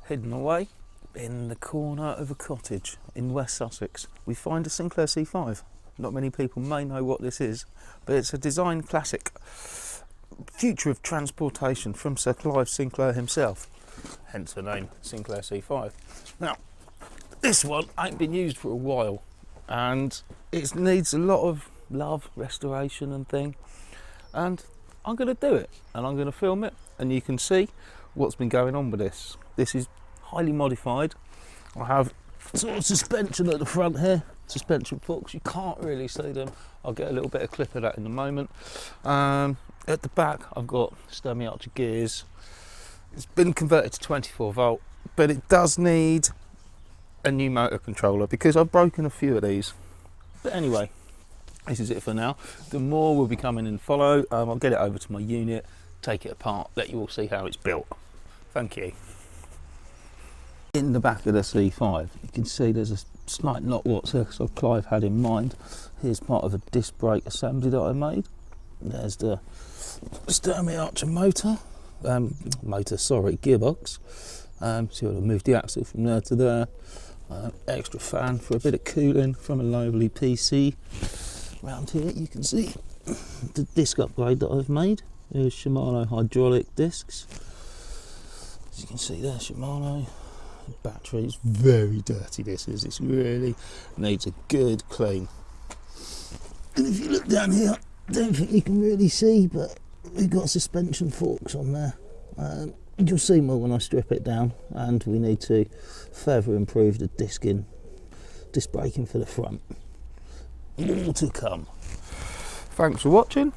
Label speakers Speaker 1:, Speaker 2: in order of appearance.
Speaker 1: hidden away in the corner of a cottage in West Sussex, we find a Sinclair C5. Not many people may know what this is, but it's a design classic. Future of transportation from Sir Clive Sinclair himself, hence the name Sinclair C5. Now, this one ain't been used for a while, and it needs a lot of love, restoration and thing, and I'm going to do it, and I'm going to film it, and you can see what's been going on with this. This is highly modified. I have sort of suspension at the front here, suspension forks, you can't really see them. I'll get a little bit of clip of that in a moment. At the back I've got Sturmy Archer gears. It's been converted to 24 volt, but it does need a new motor controller because I've broken a few of these. But anyway, this is it for now. The more will be coming in follow. I'll get it over to my unit, take it apart, let you all see how it's built. Thank you. In the back of the C5 you can see there's a slight knot what Sir Clive had in mind. Here's part of a disc brake assembly that I made. There's the Sturmy Archer gearbox. So I'll move the axle from there to there. Extra fan for a bit of cooling from a lovely PC. Round here you can see the disc upgrade that I've made. There's Shimano hydraulic discs. As you can see there, Shimano. The battery is very dirty, this really needs a good clean. And if you look down here, I don't think you can really see, but we've got suspension forks on there. You'll see more when I strip it down, and we need to further improve the disc braking for the front. More to come. Thanks for watching.